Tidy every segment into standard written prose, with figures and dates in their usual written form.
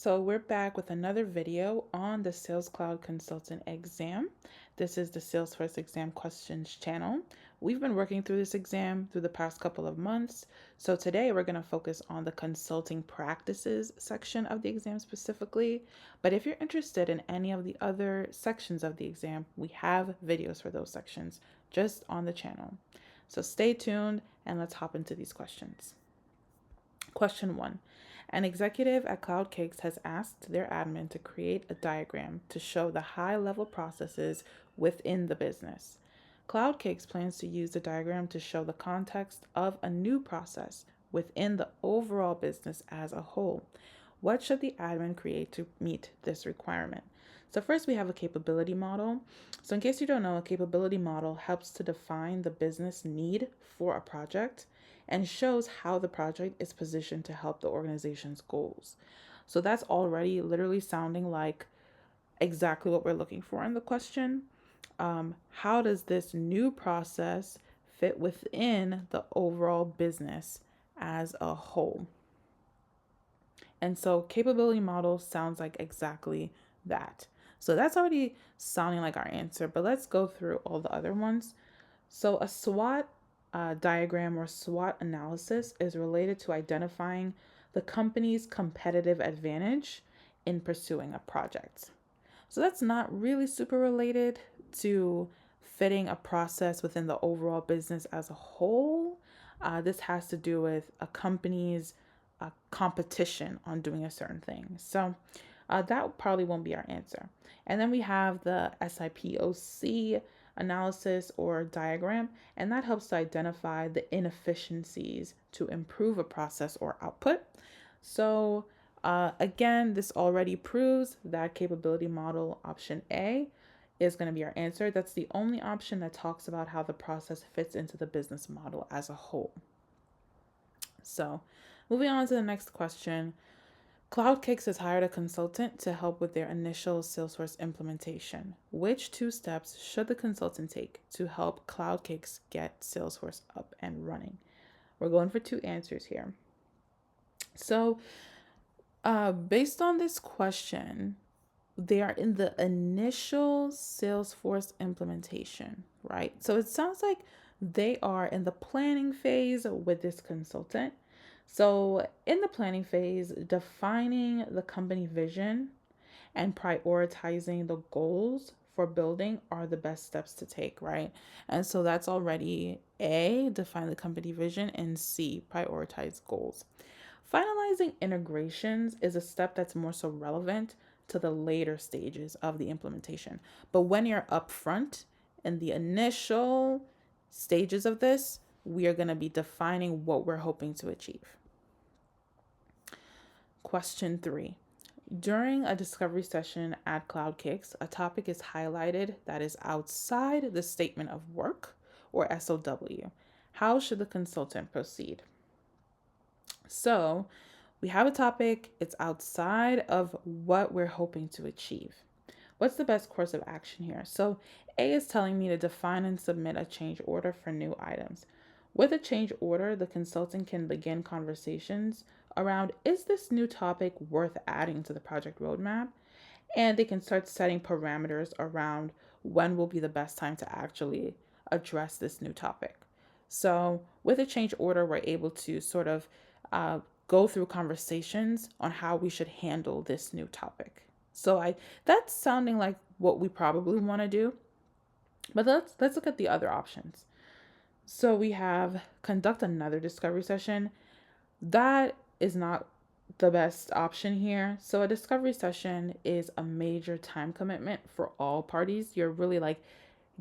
So we're back with another video on the Sales Cloud Consultant exam. This is the Salesforce exam questions channel. We've been working through this exam through the past couple of months. So today we're going to focus on the consulting practices section of the exam specifically. But if you're interested in any of the other sections of the exam, we have videos for those sections just on the channel. So stay tuned and let's hop into these questions. Question 1. An executive at CloudCakes has asked their admin to create a diagram to show the high-level processes within the business. CloudCakes plans to use the diagram to show the context of a new process within the overall business as a whole. What should the admin create to meet this requirement? So first we have a capability model. So in case you don't know, a capability model helps to define the business need for a project and shows how the project is positioned to help the organization's goals. So that's already literally sounding like exactly what we're looking for in the question. How does this new process fit within the overall business as a whole? And so capability model sounds like exactly that. So that's already sounding like our answer, but let's go through all the other ones. So a SWOT diagram or SWOT analysis is related to identifying the company's competitive advantage in pursuing a project. So that's not really super related to fitting a process within the overall business as a whole. This has to do with a company's competition on doing a certain thing. So that probably won't be our answer. And then we have the SIPOC analysis or diagram, and that helps to identify the inefficiencies to improve a process or output. So again, this already proves that capability model option A is going to be our answer. That's the only option that talks about how the process fits into the business model as a whole. So moving on to the next question. CloudCakes has hired a consultant to help with their initial Salesforce implementation. Which 2 steps should the consultant take to help CloudCakes get Salesforce up and running? We're going for 2 answers here. So, based on this question, they are in the initial Salesforce implementation, right? So it sounds like they are in the planning phase with this consultant. So in the planning phase, defining the company vision and prioritizing the goals for building are the best steps to take, right? And so that's already A, define the company vision, and C, prioritize goals. Finalizing integrations is a step that's more so relevant to the later stages of the implementation. But when you're upfront in the initial stages of this, we are going to be defining what we're hoping to achieve. Question 3. During a discovery session at CloudCakes, a topic is highlighted that is outside the statement of work or SOW. How should the consultant proceed? So we have a topic, it's outside of what we're hoping to achieve. What's the best course of action here? So A is telling me to define and submit a change order for new items. With a change order, the consultant can begin conversations around, is this new topic worth adding to the project roadmap? And they can start setting parameters around when will be the best time to actually address this new topic. So with a change order, we're able to sort of go through conversations on how we should handle this new topic. So that's sounding like what we probably want to do. But let's look at the other options. So we have conduct another discovery session. That is not the best option here. So a discovery session is a major time commitment for all parties. You're really like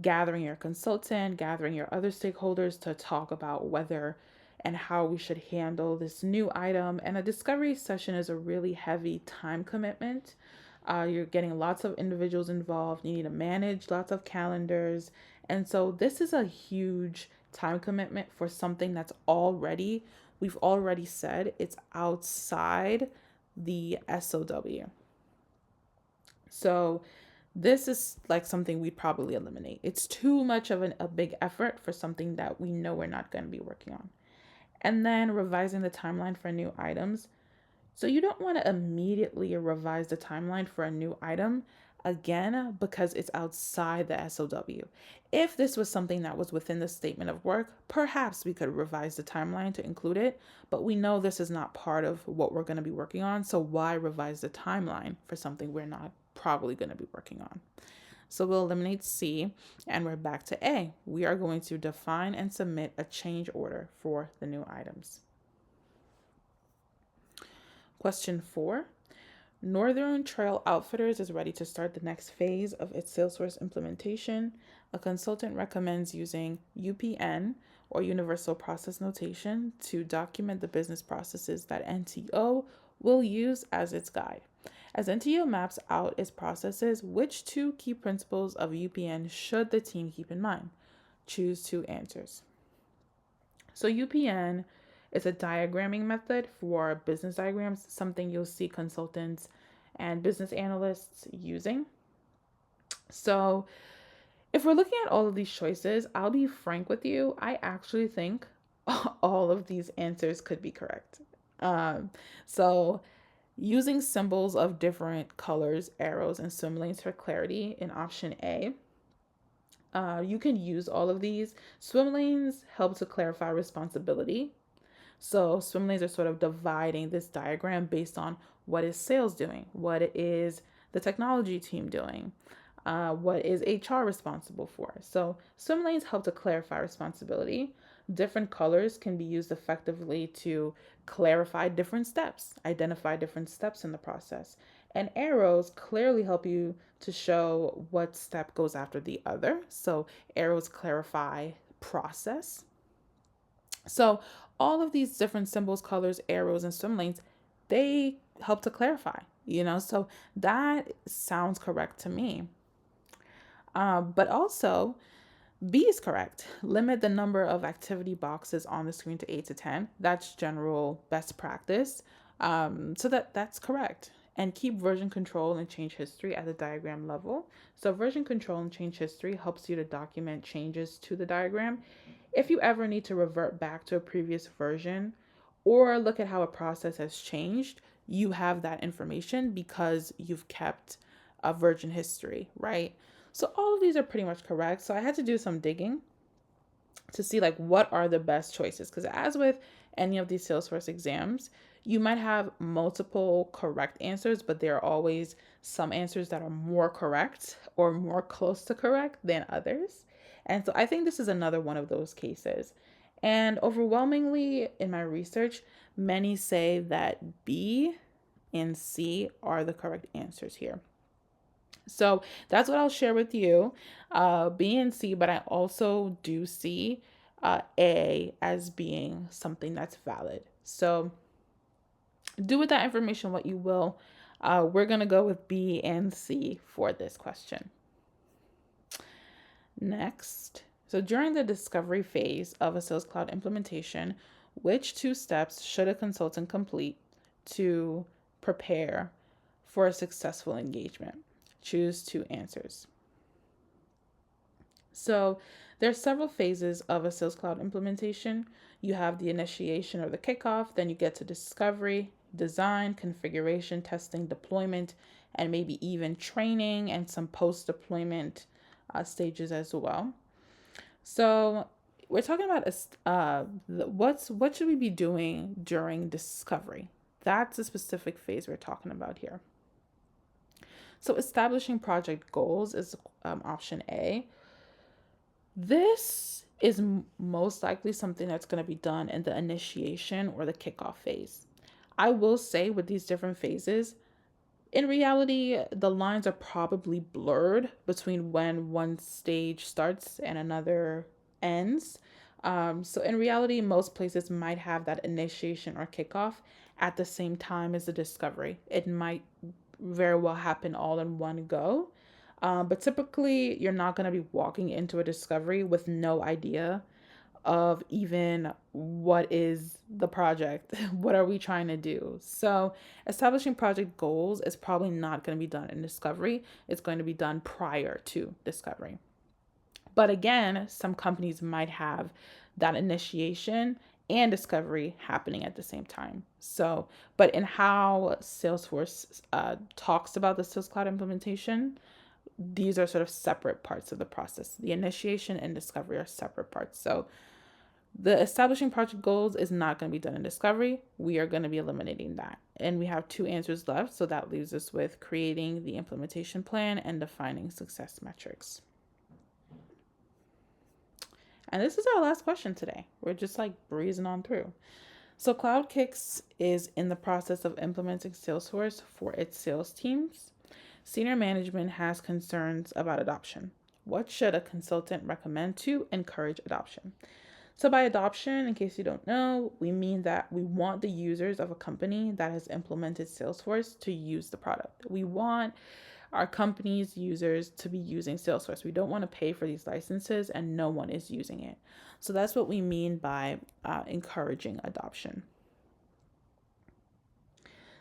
gathering your consultant, gathering your other stakeholders to talk about whether and how we should handle this new item. And a discovery session is a really heavy time commitment. You're getting lots of individuals involved. You need to manage lots of calendars. And so this is a huge time commitment for something that's we've already said it's outside the SOW. So this is like something we'd probably eliminate. It's too much of a big effort for something that we know we're not going to be working on. And then revising the timeline for new items. So you don't want to immediately revise the timeline for a new item again because it's outside the SOW. If this was something that was within the statement of work, perhaps we could revise the timeline to include it, but we know this is not part of what we're going to be working on, so why revise the timeline for something we're not probably going to be working on? So we'll eliminate C and we're back to A. We are going to define and submit a change order for the new items. Question 4. Northern Trail Outfitters is ready to start the next phase of its Salesforce implementation. A consultant recommends using UPN or Universal Process Notation to document the business processes that NTO will use as its guide. As NTO maps out its processes, which two key principles of UPN should the team keep in mind? Choose two answers. So UPN is a diagramming method for business diagrams, something you'll see consultants and business analysts using. So if we're looking at all of these choices, I'll be frank with you, I actually think all of these answers could be correct. So using symbols of different colors, arrows, and swim lanes for clarity in option A, you can use all of these. Swim lanes help to clarify responsibility. So swim lanes are sort of dividing this diagram based on what is sales doing, what is the technology team doing, what is HR responsible for. So swim lanes help to clarify responsibility. Different colors can be used effectively to clarify different steps, identify different steps in the process. And arrows clearly help you to show what step goes after the other. So arrows clarify process. So all of these different symbols, colors, arrows, and swim lanes, they help to clarify, so that sounds correct to me. But also, B is correct. Limit the number of activity boxes on the screen to 8 to 10. That's general best practice. So that's correct. And keep version control and change history at the diagram level. So version control and change history helps you to document changes to the diagram. If you ever need to revert back to a previous version or look at how a process has changed, you have that information because you've kept a version history, right? So all of these are pretty much correct. So I had to do some digging to see like what are the best choices, because as with any of these Salesforce exams, you might have multiple correct answers, but there are always some answers that are more correct or more close to correct than others. And so I think this is another one of those cases. And overwhelmingly in my research, many say that B and C are the correct answers here. So that's what I'll share with you, B and C, but I also do see A as being something that's valid. So do with that information what you will. We're going to go with B and C for this question. Next, so during the discovery phase of a Sales Cloud implementation, which two steps should a consultant complete to prepare for a successful engagement? Choose two answers. So there are several phases of a Sales Cloud implementation. You have the initiation or the kickoff, then you get to discovery, design, configuration, testing, deployment, and maybe even training and some post-deployment stages as well. So we're talking about what should we be doing during discovery? That's a specific phase we're talking about here. So establishing project goals is option A. This is most likely something that's going to be done in the initiation or the kickoff phase. I will say with these different phases, in reality, the lines are probably blurred between when one stage starts and another ends. So in reality, most places might have that initiation or kickoff at the same time as the discovery. It might very well happen all in one go. But typically, you're not going to be walking into a discovery with no idea of even what is the project, what are we trying to do. So establishing project goals is probably not going to be done in discovery. It's going to be done prior to discovery. But again, some companies might have that initiation and discovery happening at the same time. So, but in how Salesforce talks about the Sales Cloud implementation, these are sort of separate parts of the process. The initiation and discovery are separate parts. So the establishing project goals is not going to be done in discovery. We are going to be eliminating that. And we have 2 answers left. So that leaves us with creating the implementation plan and defining success metrics. And this is our last question today. We're just like breezing on through. So CloudKicks is in the process of implementing Salesforce for its sales teams. Senior management has concerns about adoption. What should a consultant recommend to encourage adoption? So by adoption, in case you don't know, we mean that we want the users of a company that has implemented Salesforce to use the product. We want our company's users to be using Salesforce. We don't want to pay for these licenses and no one is using it. So that's what we mean by encouraging adoption.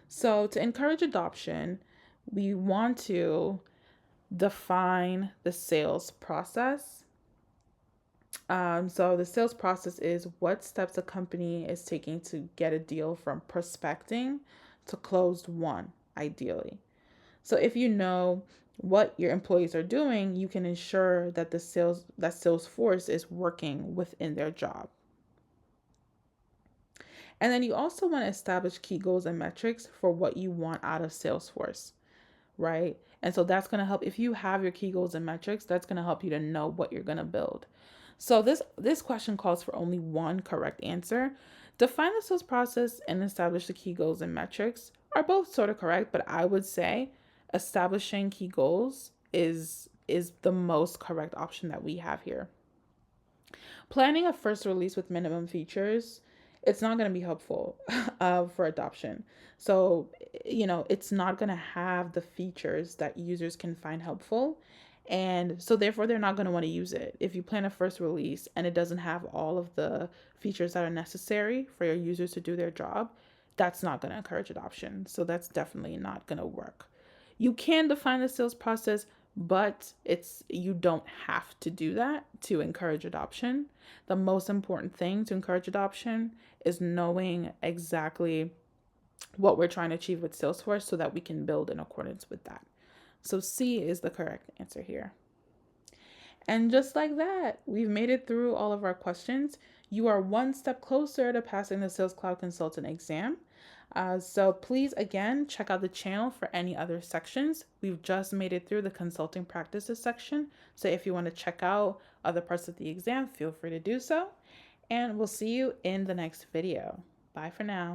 So to encourage adoption, we want to define the sales process. So the sales process is what steps a company is taking to get a deal from prospecting to closed won, ideally. So if you know what your employees are doing, you can ensure that Salesforce is working within their job. And then you also want to establish key goals and metrics for what you want out of Salesforce, right? And so that's going to help. If you have your key goals and metrics, that's going to help you to know what you're going to build. So this question calls for only one correct answer. Define the sales process and establish the key goals and metrics are both sort of correct, but I would say establishing key goals is the most correct option that we have here. Planning a first release with minimum features, it's not going to be helpful for adoption. So, it's not going to have the features that users can find helpful. And so therefore they're not going to want to use it. If you plan a first release and it doesn't have all of the features that are necessary for your users to do their job, that's not going to encourage adoption. So that's definitely not going to work. You can define the sales process, but you don't have to do that to encourage adoption. The most important thing to encourage adoption is knowing exactly what we're trying to achieve with Salesforce so that we can build in accordance with that. So C is the correct answer here. And just like that, we've made it through all of our questions. You are one step closer to passing the Sales Cloud Consultant exam. So please, again, check out the channel for any other sections. We've just made it through the consulting practices section. So if you want to check out other parts of the exam, feel free to do so. And we'll see you in the next video. Bye for now.